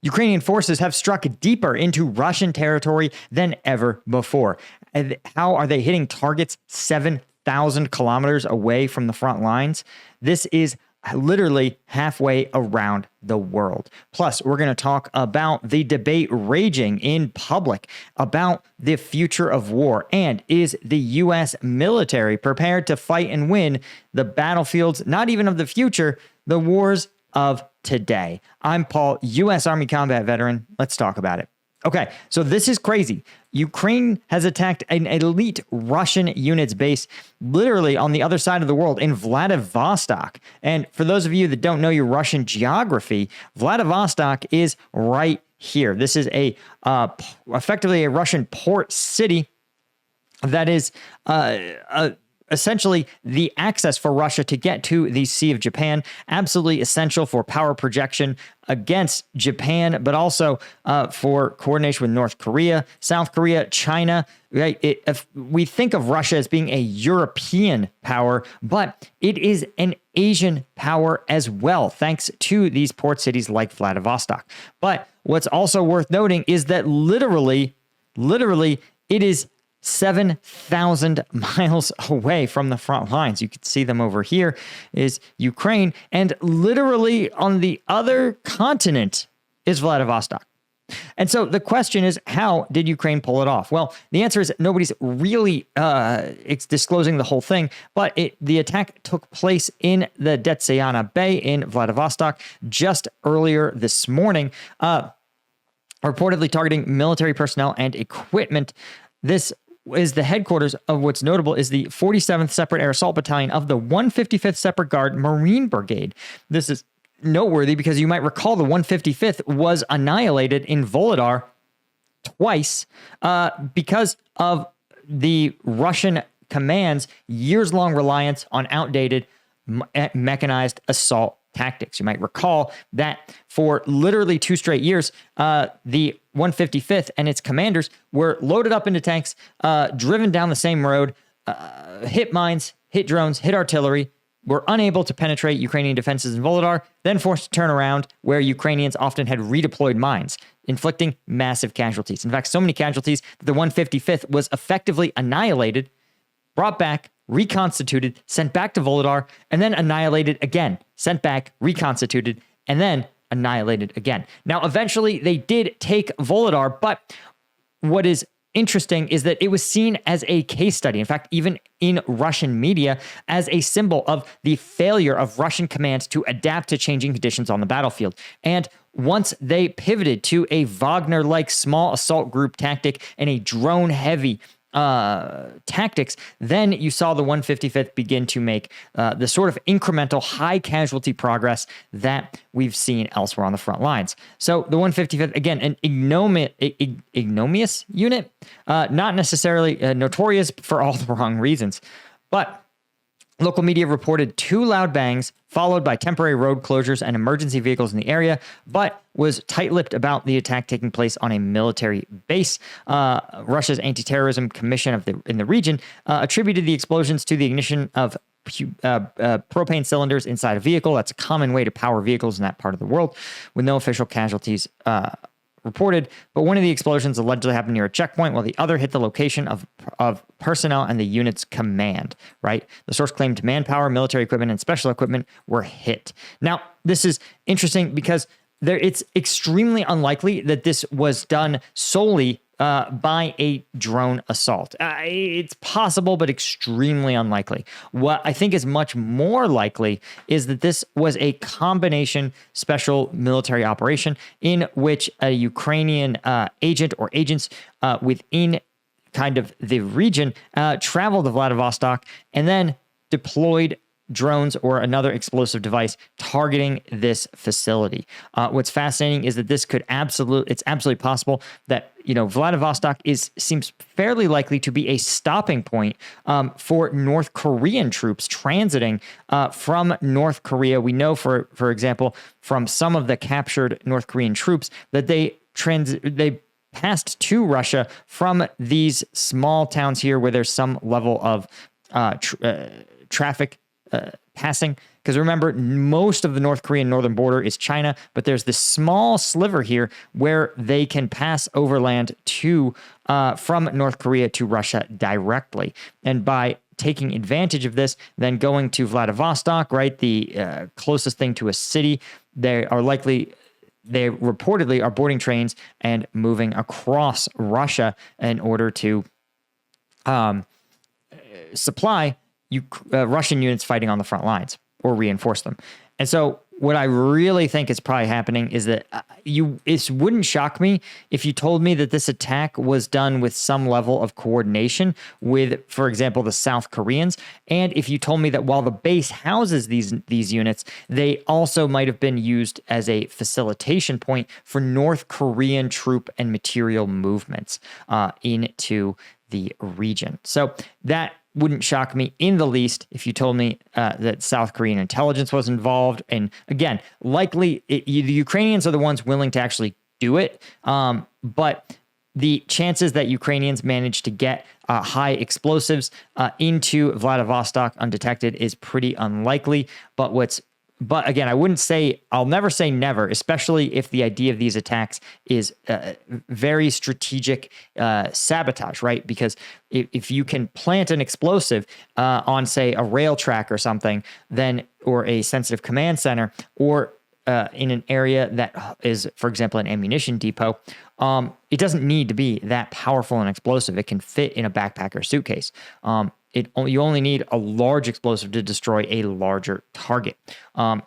Ukrainian forces have struck deeper into Russian territory than ever before. And how are they hitting targets 7,000 kilometers away from the front lines? This is literally halfway around the world. Plus, we're going to talk about the debate raging in public about the future of war, and is the U.S. military prepared to fight and win the battlefields, not even of the future, the wars of today. I'm Paul, U.S. Army combat veteran. Let's talk about it. Okay, so this is crazy. Ukraine has attacked an elite Russian unit's base literally on the other side of the world in Vladivostok. And for those of you that don't know your Russian geography, Vladivostok is right here. This is effectively a Russian port city that is essentially the access for Russia to get to the Sea of Japan, absolutely essential for power projection against Japan, but also for coordination with North Korea, South Korea, China. Right? If we think of Russia as being a European power, but it is an Asian power as well, thanks to these port cities like Vladivostok. But what's also worth noting is that literally, it is 7,000 miles away from the front lines. You can see them over here is Ukraine, and literally on the other continent is Vladivostok. And so the question is, how did Ukraine pull it off? Well, the answer is nobody's really it's disclosing the whole thing, but the attack took place in the Detsyana Bay in Vladivostok just earlier this morning, reportedly targeting military personnel and equipment. This is the headquarters of what's notable is the 47th Separate Air Assault Battalion of the 155th Separate Guard Marine Brigade. This is noteworthy because you might recall the 155th was annihilated in Volodar twice because of the Russian command's years-long reliance on outdated mechanized assault tactics. You might recall that for literally 2 straight years, the 155th and its commanders were loaded up into tanks, driven down the same road, hit mines, hit drones, hit artillery, were unable to penetrate Ukrainian defenses in Volodar, then forced to turn around where Ukrainians often had redeployed mines, inflicting massive casualties. In fact, so many casualties that the 155th was effectively annihilated, brought back, reconstituted, sent back to Volodar, and then annihilated again, sent back, reconstituted, and then annihilated again. Now, eventually, they did take Volodar, but what is interesting is that it was seen as a case study, in fact, even in Russian media, as a symbol of the failure of Russian command to adapt to changing conditions on the battlefield. And once they pivoted to a Wagner-like small assault group tactic and a drone-heavy tactics, then you saw the 155th begin to make the sort of incremental high casualty progress that we've seen elsewhere on the front lines. So the 155th, again, an ignominious unit, not necessarily notorious for all the wrong reasons, but local media reported 2 loud bangs followed by temporary road closures and emergency vehicles in the area, but was tight-lipped about the attack taking place on a military base. Russia's anti-terrorism commission in the region attributed the explosions to the ignition of propane cylinders inside a vehicle. That's a common way to power vehicles in that part of the world, with no official casualties reported, but one of the explosions allegedly happened near a checkpoint while the other hit the location of personnel and the unit's command, right? The source claimed manpower, military equipment, and special equipment were hit. Now, this is interesting because it's extremely unlikely that this was done solely by a drone assault. It's possible, but extremely unlikely. What I think is much more likely is that this was a combination special military operation in which a Ukrainian agent or agents within kind of the region traveled to Vladivostok and then deployed drones or another explosive device targeting this facility. What's fascinating is that this could it's absolutely possible that, Vladivostok seems fairly likely to be a stopping point for North Korean troops transiting from North Korea. We know, for example, from some of the captured North Korean troops that they passed to Russia from these small towns here where there's some level of traffic passing Because remember, most of the North Korean northern border is China, but there's this small sliver here where they can pass overland to from North Korea to Russia directly. And by taking advantage of this, then going to Vladivostok, right, the closest thing to a city, they reportedly are boarding trains and moving across Russia in order to supply Russian units fighting on the front lines or reinforce them. And so what I really think is probably happening is that it wouldn't shock me if you told me that this attack was done with some level of coordination with, for example, the South Koreans. And if you told me that while the base houses these units, they also might have been used as a facilitation point for North Korean troop and material movements into the region. So that wouldn't shock me in the least if you told me that South Korean intelligence was involved. And again, likely the Ukrainians are the ones willing to actually do it. But the chances that Ukrainians manage to get high explosives into Vladivostok undetected is pretty unlikely. But again, I'll never say never, especially if the idea of these attacks is very strategic sabotage, right? Because if you can plant an explosive on, say, a rail track or something, or a sensitive command center, or in an area that is, for example, an ammunition depot, it doesn't need to be that powerful and explosive. It can fit in a backpack or suitcase. You only need a large explosive to destroy a larger target. And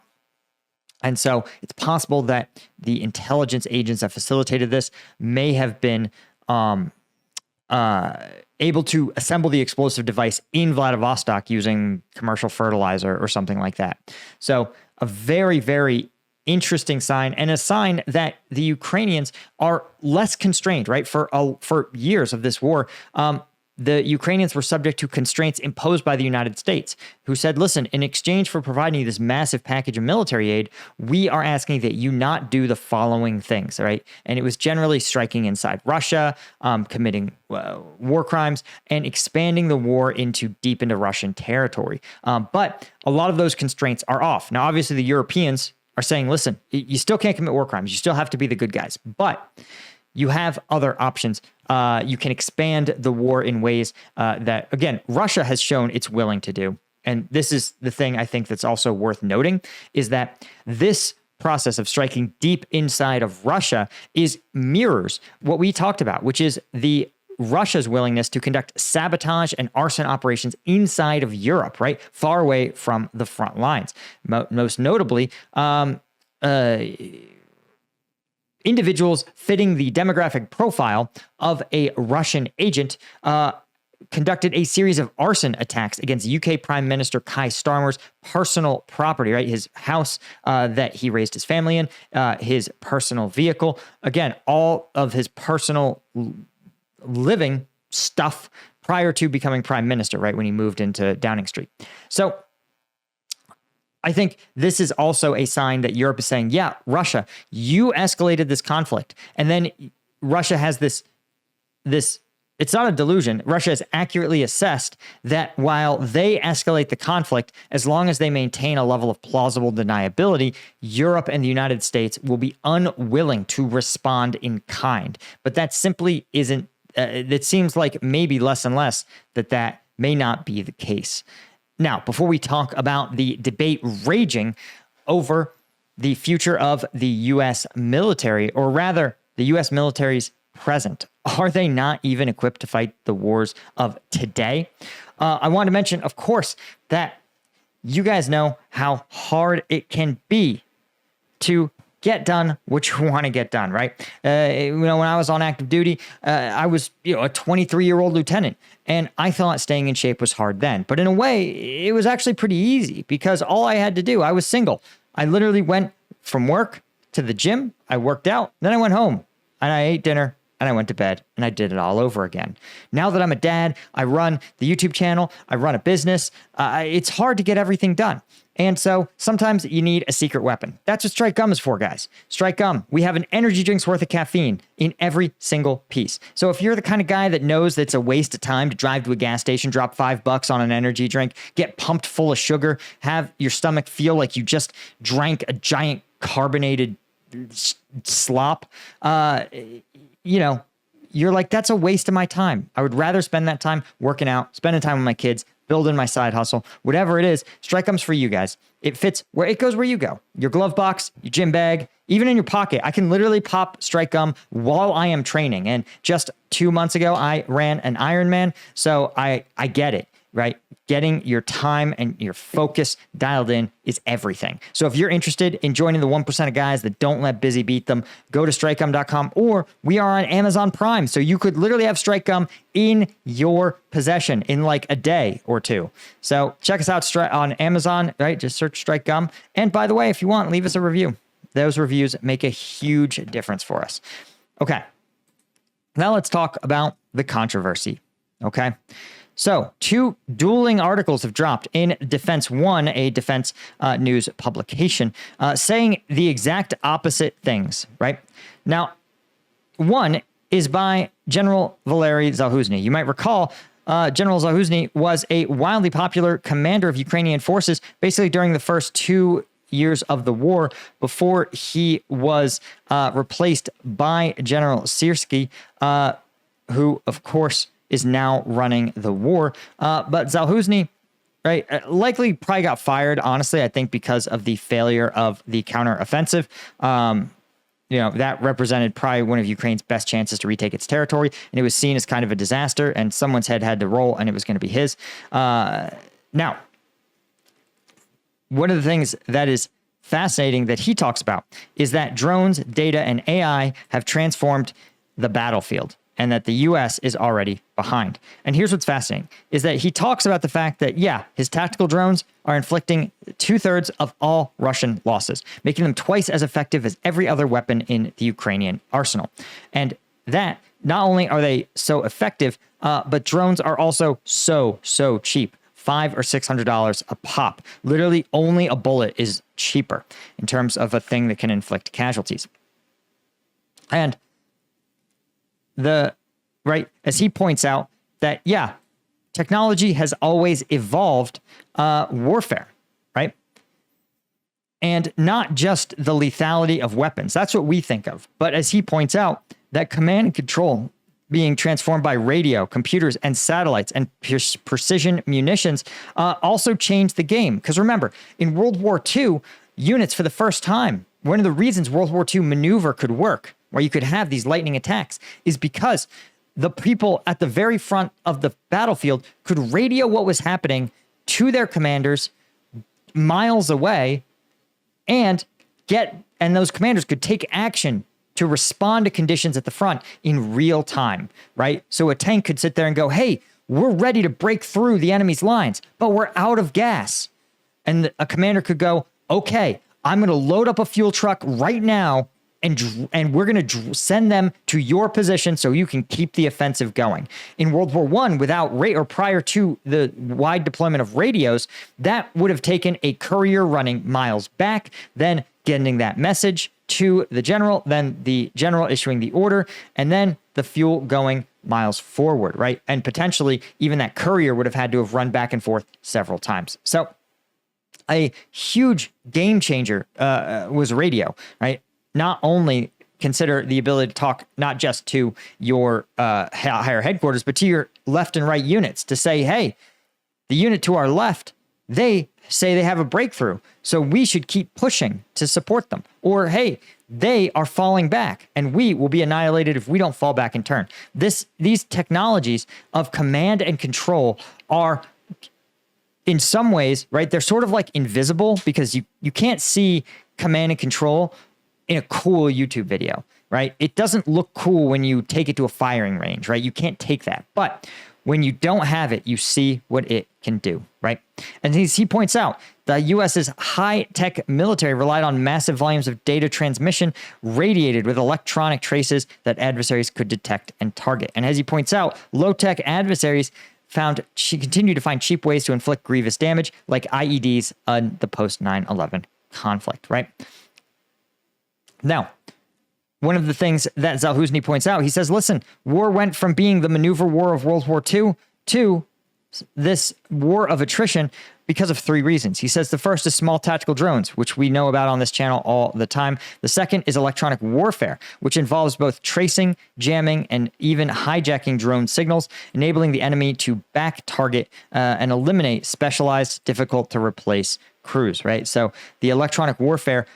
so it's possible that the intelligence agents that facilitated this may have been able to assemble the explosive device in Vladivostok using commercial fertilizer or something like that. So a very, very interesting sign, and a sign that the Ukrainians are less constrained, right? For years of this war, the Ukrainians were subject to constraints imposed by the United States, who said, listen, in exchange for providing you this massive package of military aid, we are asking that you not do the following things, right? And it was generally striking inside Russia, committing war crimes, and expanding the war deep into Russian territory. But a lot of those constraints are off. Now, obviously, the Europeans are saying, listen, you still can't commit war crimes. You still have to be the good guys. But you have other options. You can expand the war in ways that, again, Russia has shown it's willing to do. And this is the thing I think that's also worth noting, is that this process of striking deep inside of Russia mirrors what we talked about, which is Russia's willingness to conduct sabotage and arson operations inside of Europe, right? Far away from the front lines. Most notably, individuals fitting the demographic profile of a Russian agent conducted a series of arson attacks against UK Prime Minister Keir Starmer's personal property, right? His house that he raised his family in, his personal vehicle. Again, all of his personal living stuff prior to becoming prime minister, right? When he moved into Downing Street. So I think this is also a sign that Europe is saying, yeah, Russia, you escalated this conflict. And then Russia has this, it's not a delusion. Russia has accurately assessed that while they escalate the conflict, as long as they maintain a level of plausible deniability, Europe and the United States will be unwilling to respond in kind. But that simply isn't, it seems like maybe less and less that may not be the case. Now, before we talk about the debate raging over the future of the U.S. military, or rather the U.S. military's present, are they not even equipped to fight the wars of today? I want to mention, of course, that you guys know how hard it can be to get done what you want to get done, right? When I was on active duty, I was a 23-year-old lieutenant, and I thought staying in shape was hard then. But in a way, it was actually pretty easy because all I had to do, I was single. I literally went from work to the gym, I worked out, then I went home, and I ate dinner, and I went to bed and I did it all over again. Now that I'm a dad, I run the YouTube channel, I run a business. It's hard to get everything done. And so sometimes you need a secret weapon. That's what Strike Gum is for, guys. Strike Gum, we have an energy drink's worth of caffeine in every single piece. So if you're the kind of guy that knows that it's a waste of time to drive to a gas station, drop $5 on an energy drink, get pumped full of sugar, have your stomach feel like you just drank a giant carbonated slop, you're like, that's a waste of my time. I would rather spend that time working out, spending time with my kids, building my side hustle, whatever it is. Strike Gum's for you guys. It fits where it goes, where you go. Your glove box, your gym bag, even in your pocket. I can literally pop Strike Gum while I am training. And just 2 months ago, I ran an Ironman. So I get it, right? Getting your time and your focus dialed in is everything. So if you're interested in joining the 1% of guys that don't let busy beat them, go to strikegum.com, or we are on Amazon Prime. So you could literally have Strike Gum in your possession in like a day or two. So check us out on Amazon, right? Just search Strike Gum. And by the way, if you want, leave us a review. Those reviews make a huge difference for us. Okay. Now let's talk about the controversy. Okay. So, 2 dueling articles have dropped in Defense One, a defense news publication, saying the exact opposite things, right? Now, one is by General Valery Zaluzhny. You might recall General Zaluzhny was a wildly popular commander of Ukrainian forces, basically during the first 2 years of the war before he was replaced by General Syrskyi, who, of course, is now running the war. But Zaluzhny, right, likely probably got fired, honestly, I think because of the failure of the counteroffensive. That represented probably one of Ukraine's best chances to retake its territory, and it was seen as kind of a disaster, and someone's head had to roll, and it was going to be his. Now, one of the things that is fascinating that he talks about is that drones, data, and AI have transformed the battlefield, and that the U.S. is already behind. And here's what's fascinating, is that he talks about the fact that, his tactical drones are inflicting 2/3 of all Russian losses, making them twice as effective as every other weapon in the Ukrainian arsenal. And that, not only are they so effective, but drones are also so cheap. $500 or $600 a pop. Literally only a bullet is cheaper in terms of a thing that can inflict casualties. And as he points out, that, technology has always evolved warfare, right? And not just the lethality of weapons. That's what we think of. But as he points out, that command and control being transformed by radio, computers, and satellites, and precision munitions also changed the game. Because remember, in World War II, units for the first time, one of the reasons World War II maneuver could work, where you could have these lightning attacks, is because the people at the very front of the battlefield could radio what was happening to their commanders miles away, and those commanders could take action to respond to conditions at the front in real time, right? So a tank could sit there and go, hey, we're ready to break through the enemy's lines, but we're out of gas. And a commander could go, okay, I'm going to load up a fuel truck right now, and we're going to send them to your position so you can keep the offensive going. In World War I, prior to the wide deployment of radios, that would have taken a courier running miles back, then getting that message to the general, then the general issuing the order, and then the fuel going miles forward, right? And potentially even that courier would have had to have run back and forth several times. So a huge game changer was radio, right? Not only consider the ability to talk not just to your higher headquarters, but to your left and right units to say, hey, the unit to our left, they say they have a breakthrough, so we should keep pushing to support them. Or, hey, they are falling back, and we will be annihilated if we don't fall back in turn. These technologies of command and control are, in some ways, right, they're sort of like invisible, because you can't see command and control in a cool YouTube video, right? It doesn't look cool when you take it to a firing range, right? You can't take that. But when you don't have it, you see what it can do, right? And as he points out, The U.S.'s high-tech military relied on massive volumes of data transmission radiated with electronic traces that adversaries could detect and target. And as he points out, low-tech adversaries continue to find cheap ways to inflict grievous damage, like IEDs on the post-9/11 conflict, right? Now, one of the things that Zalhuzny points out, he says, listen, war went from being the maneuver war of World War II to this war of attrition because of three reasons. He says the first is small tactical drones, which we know about on this channel all the time. The second is electronic warfare, which involves both tracing, jamming, and even hijacking drone signals, enabling the enemy to back target and eliminate specialized, difficult to replace crews, right? So the electronic warfare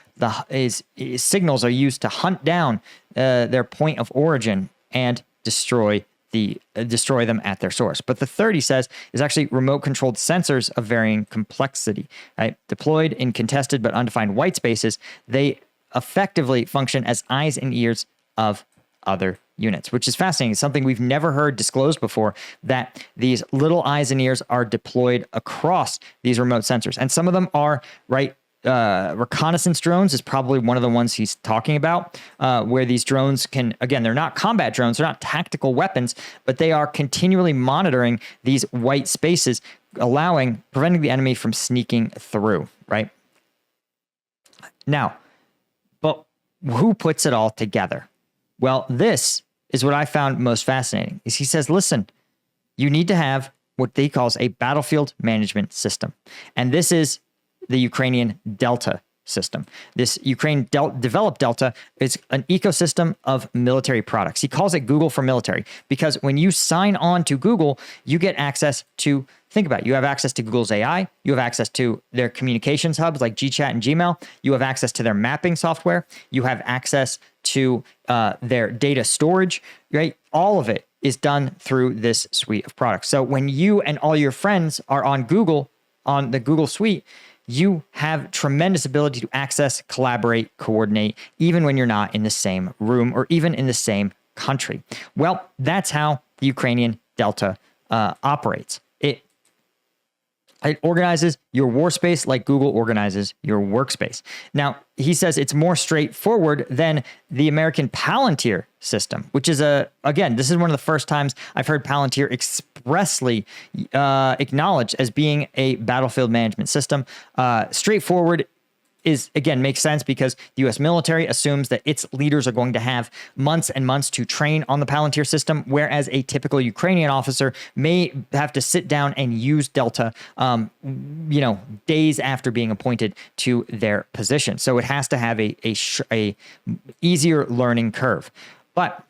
signals are used to hunt down their point of origin and destroy them at their source. But the third, he says, is actually remote controlled sensors of varying complexity, right? Deployed in contested but undefined white spaces, they effectively function as eyes and ears of other units, which is fascinating. It's something we've never heard disclosed before, that these little eyes and ears are deployed across these remote sensors. And some of them are, right, reconnaissance drones is probably one of the ones he's talking about, where these drones can, again, they're not combat drones, they're not tactical weapons, but they are continually monitoring these white spaces, preventing the enemy from sneaking through, right? Now, but who puts it all together? Well, this is what I found most fascinating, is he says, listen, you need to have what he calls a battlefield management system. And this is the Ukrainian Delta system. This Ukraine developed Delta is an ecosystem of military products. He calls it Google for military because when you sign on to Google, you get access to, think about it, you have access to Google's AI, you have access to their communications hubs like GChat and Gmail, you have access to their mapping software, you have access to their data storage, right? All of it is done through this suite of products. So when you and all your friends are on Google, on the Google suite, you have tremendous ability to access, collaborate, coordinate, even when you're not in the same room or even in the same country. Well, that's how the Ukrainian Delta operates. It organizes your war space like Google organizes your workspace. Now, he says it's more straightforward than the American Palantir system, which is again, this is one of the first times I've heard Palantir expressly acknowledged as being a battlefield management system. Straightforward is, again, makes sense because the U.S. military assumes that its leaders are going to have months and months to train on the Palantir system, whereas a typical Ukrainian officer may have to sit down and use Delta, days after being appointed to their position. So it has to have a easier learning curve. But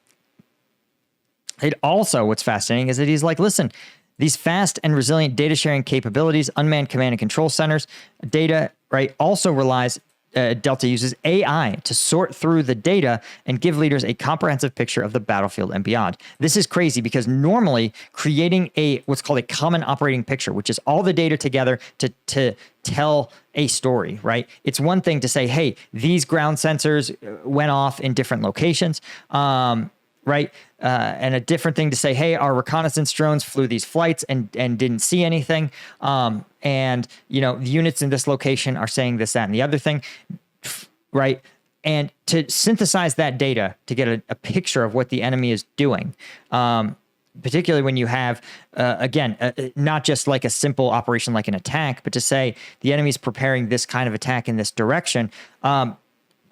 it also, what's fascinating is that he's like, listen, these fast and resilient data sharing capabilities, unmanned command and control centers, data, right, also relies, Delta uses AI to sort through the data and give leaders a comprehensive picture of the battlefield and beyond. This is crazy because normally creating what's called a common operating picture, which is all the data together to tell a story, right? It's one thing to say, hey, these ground sensors went off in different locations, right? And a different thing to say, hey, our reconnaissance drones flew these flights and didn't see anything. And, the units in this location are saying this, that, and the other thing, right? And to synthesize that data to get a picture of what the enemy is doing, particularly when you have, not just like a simple operation like an attack, but to say the enemy's preparing this kind of attack in this direction, to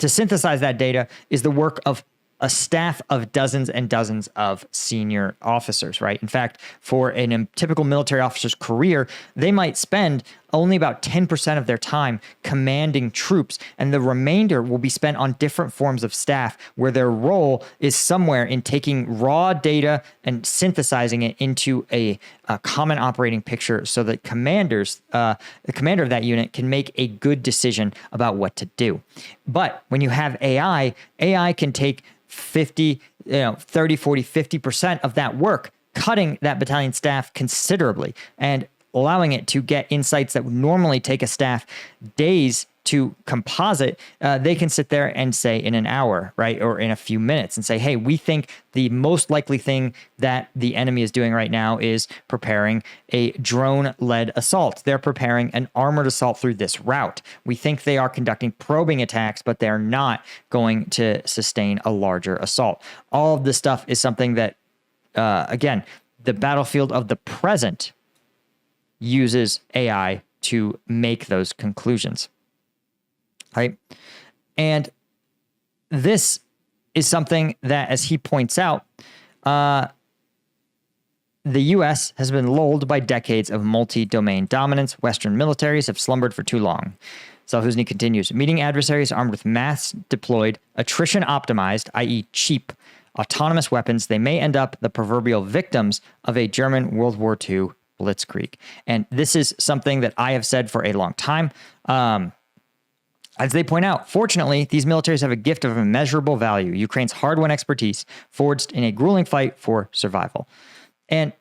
synthesize that data is the work of a staff of dozens and dozens of senior officers, right? In fact, for a typical military officer's career, they might spend only about 10% of their time commanding troops, and the remainder will be spent on different forms of staff where their role is somewhere in taking raw data and synthesizing it into a common operating picture so that the commander of that unit can make a good decision about what to do. But when you have AI can take 30, 40, 50% of that work, cutting that battalion staff considerably and allowing it to get insights that would normally take a staff days to composite, they can sit there and say in an hour, right, or in a few minutes and say, hey, we think the most likely thing that the enemy is doing right now is preparing a drone-led assault. They're preparing an armored assault through this route. We think they are conducting probing attacks, but they're not going to sustain a larger assault. All of this stuff is something that, again, the battlefield of the present uses AI to make those conclusions, right? And this is something that, as he points out, the U.S. has been lulled by decades of multi-domain dominance. Western militaries have slumbered for too long. Salhuzny continues, meeting adversaries armed with mass-deployed, attrition-optimized, i.e. cheap, autonomous weapons, they may end up the proverbial victims of a German World War II blitzkrieg. And this is something that I have said for a long time. As they point out, fortunately, these militaries have a gift of immeasurable value. Ukraine's hard-won expertise forged in a grueling fight for survival. And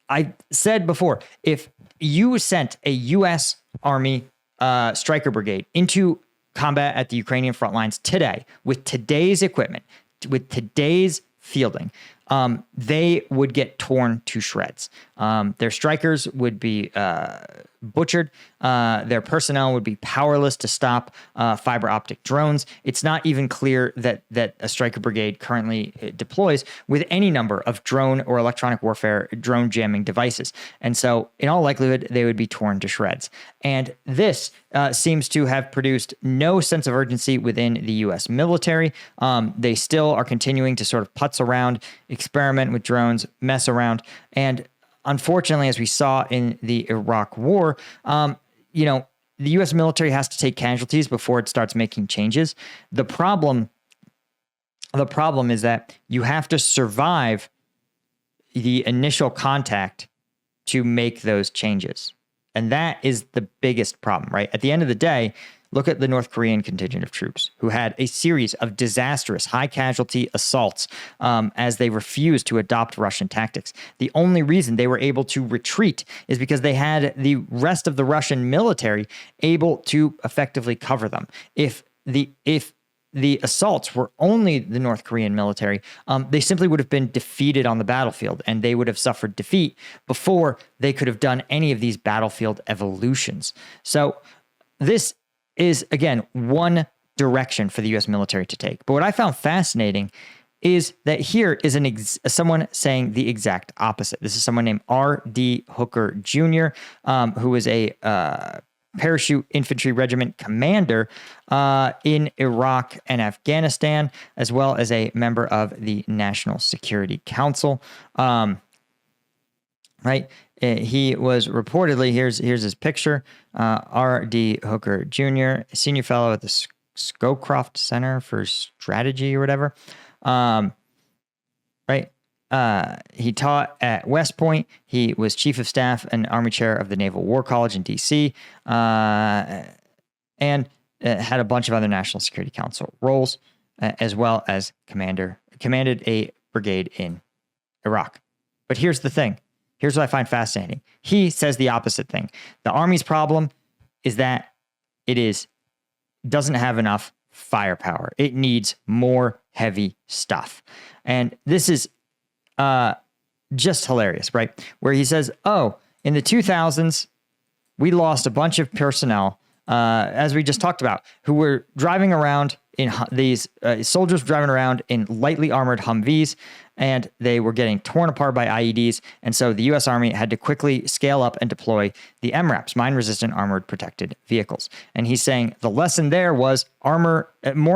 I said before, if you sent a U.S. Army Stryker Brigade into combat at the Ukrainian front lines today with today's equipment, with today's fielding, they would get torn to shreds. Their strikers would be butchered. Their personnel would be powerless to stop fiber optic drones. It's not even clear that a Stryker Brigade currently deploys with any number of drone or electronic warfare drone jamming devices. And so in all likelihood, they would be torn to shreds. And this seems to have produced no sense of urgency within the U.S. military. They still are continuing to sort of putz around, experiment with drones, mess around. And unfortunately, as we saw in the Iraq War, the U.S. military has to take casualties before it starts making changes. The problem is that you have to survive the initial contact to make those changes. And that is the biggest problem, right? At the end of the day, look at the North Korean contingent of troops who had a series of disastrous high casualty assaults as they refused to adopt Russian tactics. The only reason they were able to retreat is because they had the rest of the Russian military able to effectively cover them. If the assaults were only the North Korean military, they simply would have been defeated on the battlefield, and they would have suffered defeat before they could have done any of these battlefield evolutions. So this is, again, one direction for the U.S. military to take. But what I found fascinating is that here is someone saying the exact opposite. This is someone named R.D. Hooker Jr., who is a parachute infantry regiment commander in Iraq and Afghanistan, as well as a member of the National Security Council. Right? He was reportedly, here's his picture, R.D. Hooker Jr., senior fellow at the Scowcroft Center for Strategy or whatever. Right? He taught at West Point. He was chief of staff and army chair of the Naval War College in D.C., and had a bunch of other National Security Council roles, as well as commanded a brigade in Iraq. But here's the thing. Here's what I find fascinating. He says the opposite thing. The Army's problem is that it doesn't have enough firepower. It needs more heavy stuff. And this is just hilarious, right? Where he says, in the 2000s, we lost a bunch of personnel, as we just talked about, who were driving around in these soldiers driving around in lightly armored Humvees, and they were getting torn apart by IEDs. And so the U.S. Army had to quickly scale up and deploy the MRAPs, mine-resistant armored protected vehicles. And he's saying the lesson there was more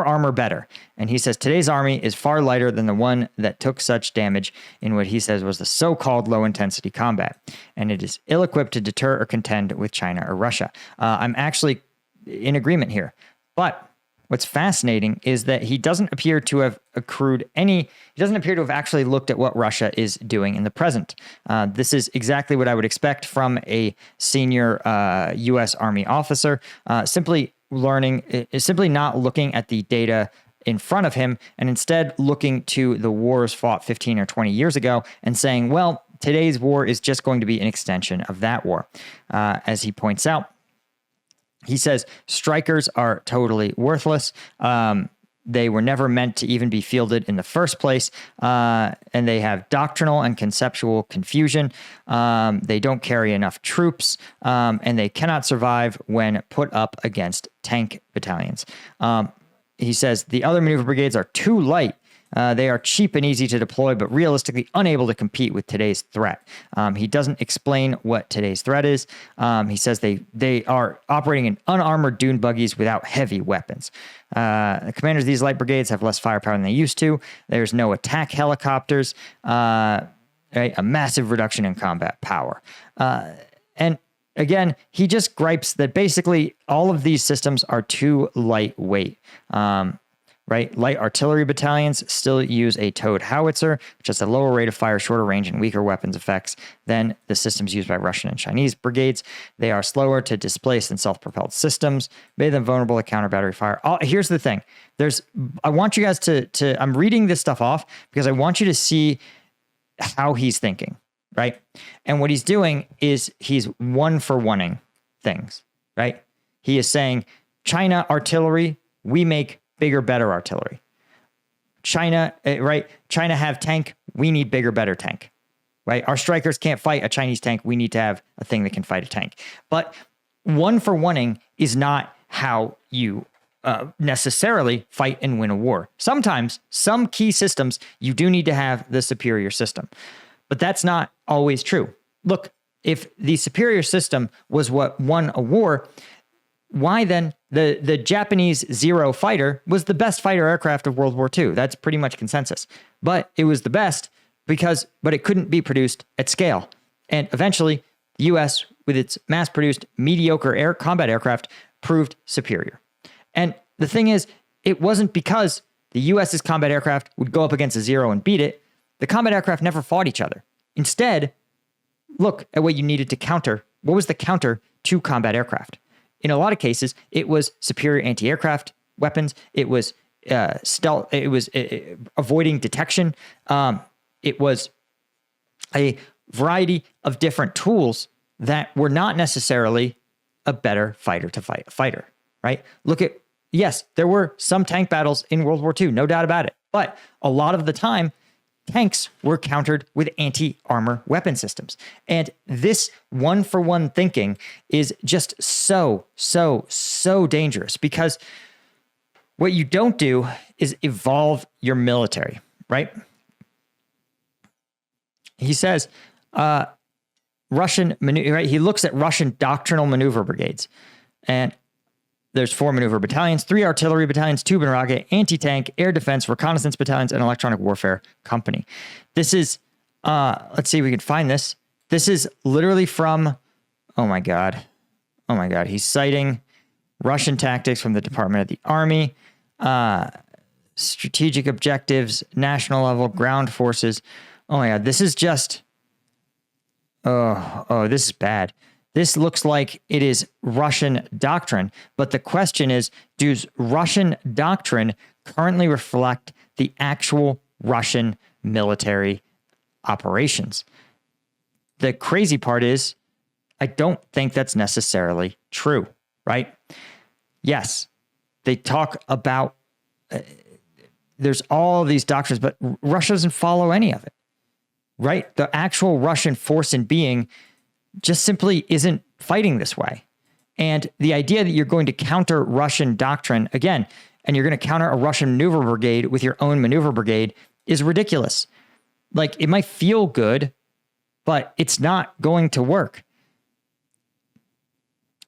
armor better. And he says today's Army is far lighter than the one that took such damage in what he says was the so-called low-intensity combat. And it is ill-equipped to deter or contend with China or Russia. I'm actually in agreement here. But what's fascinating is that he doesn't appear to have he doesn't appear to have actually looked at what Russia is doing in the present. This is exactly what I would expect from a senior U.S. Army officer, simply not looking at the data in front of him and instead looking to the wars fought 15 or 20 years ago and saying, well, today's war is just going to be an extension of that war. As he points out, He says strikers are totally worthless. They were never meant to even be fielded in the first place. And they have doctrinal and conceptual confusion. They don't carry enough troops, and they cannot survive when put up against tank battalions. He says the other maneuver brigades are too light. They are cheap and easy to deploy, but realistically unable to compete with today's threat. He doesn't explain what today's threat is. He says they are operating in unarmored dune buggies without heavy weapons. The commanders of these light brigades have less firepower than they used to. There's no attack helicopters, a massive reduction in combat power. And again, he just gripes that basically all of these systems are too lightweight. Right? Light artillery battalions still use a towed howitzer, which has a lower rate of fire, shorter range, and weaker weapons effects than the systems used by Russian and Chinese brigades. They are slower to displace than self-propelled systems, made them vulnerable to counter battery fire. Here's the thing. I want you guys to I'm reading this stuff off because I want you to see how he's thinking, right? And what he's doing is he's one-for-oneing things, right? He is saying, China artillery, we make bigger, better artillery. China, right? China have tank. We need bigger, better tank, right? Our strikers can't fight a Chinese tank. We need to have a thing that can fight a tank. But one-for-oneing is not how you necessarily fight and win a war. Sometimes, some key systems, you do need to have the superior system. But that's not always true. Look, if the superior system was what won a war, why then the Japanese Zero fighter was the best fighter aircraft of World War II? That's pretty much consensus. But it was the best but it couldn't be produced at scale. And eventually, the U.S., with its mass-produced mediocre combat aircraft, proved superior. And the thing is, it wasn't because the U.S.'s combat aircraft would go up against a Zero and beat it. The combat aircraft never fought each other. Instead, look at what you needed to counter. What was the counter to combat aircraft? In a lot of cases, it was superior anti-aircraft weapons. It was stealth. It was avoiding detection. It was a variety of different tools that were not necessarily a better fighter to fight a fighter, right? Yes, there were some tank battles in World War II, no doubt about it. But a lot of the time, tanks were countered with anti-armor weapon systems. And this one-for-one thinking is just so dangerous because what you don't do is evolve your military, right? He says, he looks at Russian doctrinal maneuver brigades, and there's 4 maneuver battalions, 3 artillery battalions, 2 Banrage, anti-tank, air defense, reconnaissance battalions, and electronic warfare company. This is, let's see if we can find this. This is literally from, oh my God. He's citing Russian tactics from the Department of the Army, strategic objectives, national level, ground forces. Oh my God, this is just, this is bad. This looks like it is Russian doctrine, but the question is, does Russian doctrine currently reflect the actual Russian military operations? The crazy part is, I don't think that's necessarily true, right? Yes, they talk about, there's all these doctrines, but Russia doesn't follow any of it, right? The actual Russian force in being just simply isn't fighting this way. And the idea that you're going to counter Russian doctrine again, and you're going to counter a Russian maneuver brigade with your own maneuver brigade is ridiculous. Like, it might feel good, but it's not going to work.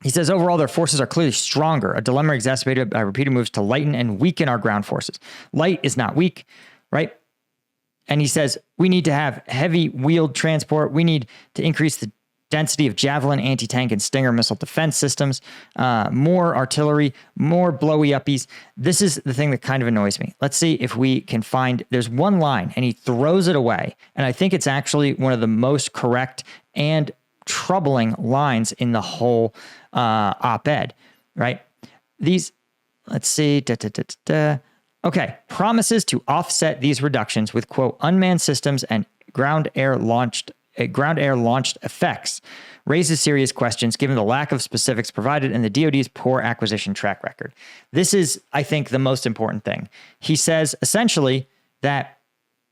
He says, overall, their forces are clearly stronger, a dilemma exacerbated by repeated moves to lighten and weaken our ground forces. Light is not weak, right? And he says, we need to have heavy wheeled transport. We need to increase the density of Javelin, anti-tank, and Stinger missile defense systems, more artillery, more blowy uppies. This is the thing that kind of annoys me. Let's see if we can find, there's one line and he throws it away. And I think it's actually one of the most correct and troubling lines in the whole op-ed, right? These, let's see, Okay, promises to offset these reductions with, quote, unmanned systems and ground-air launched ground-air launched effects raises serious questions given the lack of specifics provided and the DoD's poor acquisition track record. This is, I think, the most important thing. He says essentially that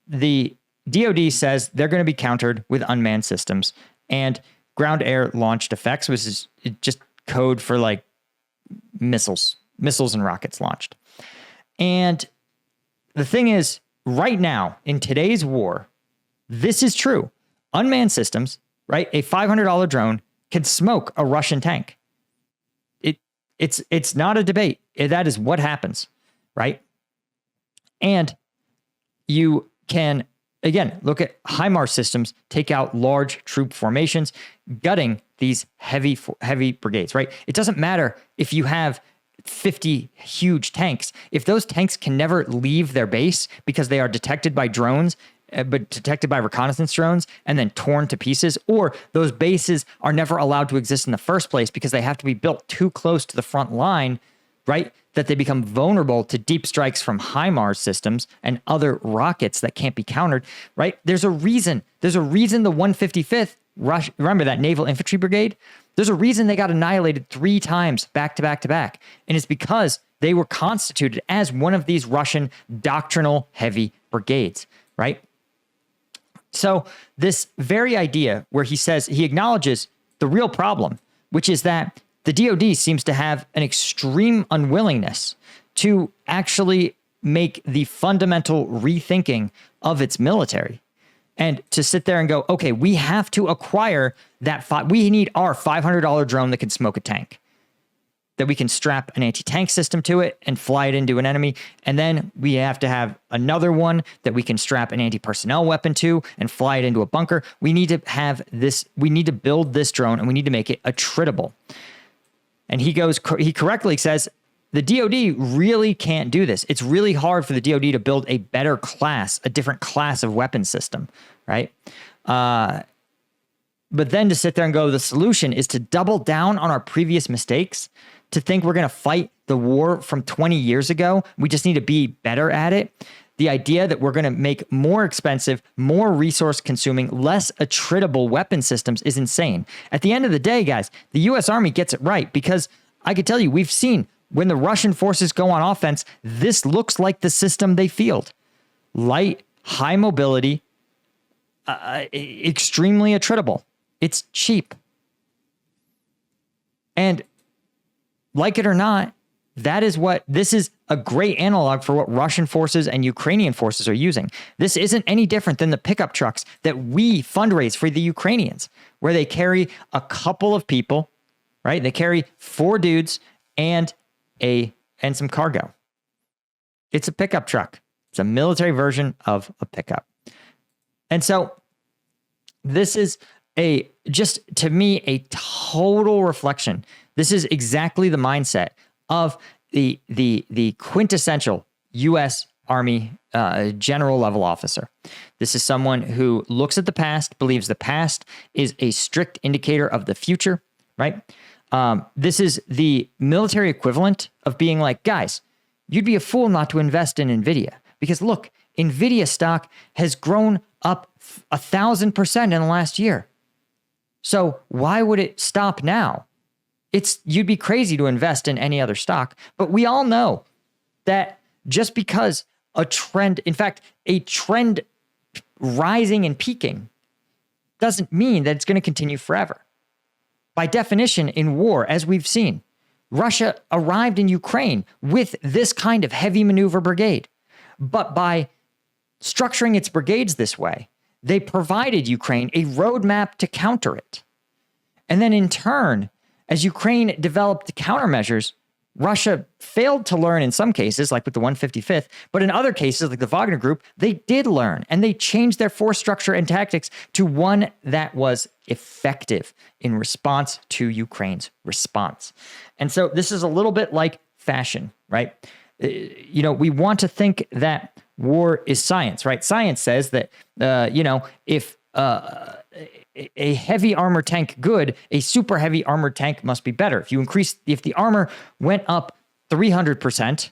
the DoD says they're going to be countered with unmanned systems, and ground-air launched effects, which is just code for like missiles and rockets launched. And the thing is, right now in today's war, this is true. Unmanned systems, right? A $500 drone can smoke a Russian tank. It's not a debate. That is what happens, right? And you can, again, look at HIMARS systems, take out large troop formations, gutting these heavy brigades, right? It doesn't matter if you have 50 huge tanks. If those tanks can never leave their base because they are detected by drones, but detected by reconnaissance drones and then torn to pieces, or those bases are never allowed to exist in the first place because they have to be built too close to the front line, right? That they become vulnerable to deep strikes from HIMARS systems and other rockets that can't be countered, right? There's a reason the 155th, remember that Naval Infantry Brigade? There's a reason they got annihilated 3 times back to back to back. And it's because they were constituted as one of these Russian doctrinal heavy brigades, right? So this very idea where he says he acknowledges the real problem, which is that the DoD seems to have an extreme unwillingness to actually make the fundamental rethinking of its military and to sit there and go, okay, we have to acquire that. We need our $500 drone that can smoke a tank, that we can strap an anti-tank system to it and fly it into an enemy. And then we have to have another one that we can strap an anti-personnel weapon to and fly it into a bunker. We need to have this, we need to build this drone and we need to make it attritable. And he correctly says, the DoD really can't do this. It's really hard for the DoD to build a better class, a different class of weapon system, right? But then to sit there and go, the solution is to double down on our previous mistakes, to think we're going to fight the war from 20 years ago. We just need to be better at it. The idea that we're going to make more expensive, more resource consuming, less attritable weapon systems is insane. At the end of the day, guys, the U.S. Army gets it right, because I can tell you, we've seen when the Russian forces go on offense, this looks like the system they field. Light, high mobility, extremely attritable. It's cheap. And like it or not, this is a great analog for what Russian forces and Ukrainian forces are using. This isn't any different than the pickup trucks that we fundraise for the Ukrainians, where they carry a couple of people, right? They carry 4 dudes and some cargo. It's a pickup truck. It's a military version of a pickup. And so this is just to me, a total reflection. This is exactly the mindset of the quintessential U.S. Army general level officer. This is someone who looks at the past, believes the past is a strict indicator of the future, right? This is the military equivalent of being like, guys, you'd be a fool not to invest in NVIDIA, because look, NVIDIA stock has grown up 1,000% in the last year. So why would it stop now? You'd be crazy to invest in any other stock. But we all know that just because a trend rising and peaking doesn't mean that it's going to continue forever. By definition, in war, as we've seen, Russia arrived in Ukraine with this kind of heavy maneuver brigade. But by structuring its brigades this way, they provided Ukraine a roadmap to counter it. And then in turn, as Ukraine developed countermeasures, Russia failed to learn in some cases, like with the 155th, but in other cases, like the Wagner Group, they did learn, and they changed their force structure and tactics to one that was effective in response to Ukraine's response. And so this is a little bit like fashion, right? We want to think that war is science, right? Science says that, if a heavy armor tank good, a super heavy armored tank must be better. If the armor went up 300%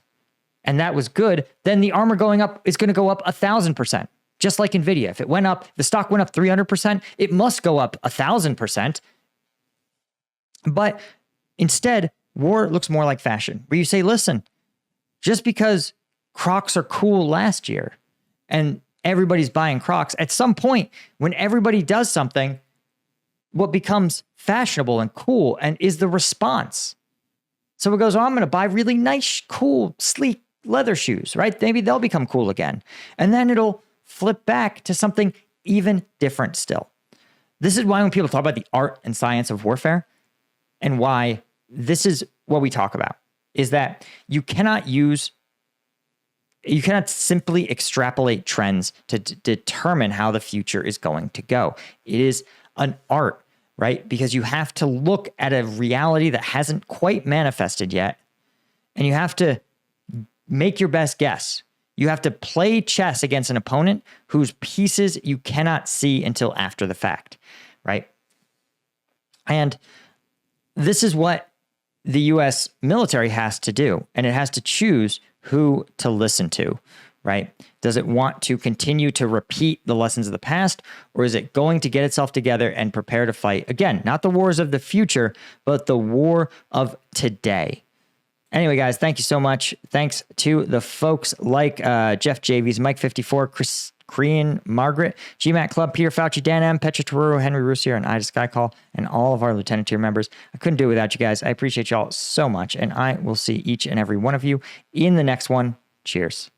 and that was good, then the armor going up is going to go up 1,000%. Just like NVIDIA, if it went up, the stock went up 300%, it must go up 1,000%. But instead, war looks more like fashion, where you say, listen, just because Crocs are cool last year and everybody's buying Crocs, at some point when everybody does something, what becomes fashionable and cool and is the response. So it goes, oh, I'm going to buy really nice, cool, sleek leather shoes, right? Maybe they'll become cool again. And then it'll flip back to something even different still. This is why when people talk about the art and science of warfare, and why this is what we talk about, is that you cannot simply extrapolate trends to determine how the future is going to go. It is an art, right? Because you have to look at a reality that hasn't quite manifested yet, and you have to make your best guess. You have to play chess against an opponent whose pieces you cannot see until after the fact, right? And this is what the U.S. military has to do, and it has to choose who to listen to, right? Does it want to continue to repeat the lessons of the past, or is it going to get itself together and prepare to fight, again, not the wars of the future, but the war of today? Anyway, guys, thank you so much. Thanks to the folks like Jeff Javies, Mike54, Chris Korean, Margaret, GMAT Club, Peter Fauci, Dan M, Petra Taruru, Henry Roussier, and Ida Skycall, and all of our Lieutenant Tier members. I couldn't do it without you guys. I appreciate y'all so much, and I will see each and every one of you in the next one. Cheers.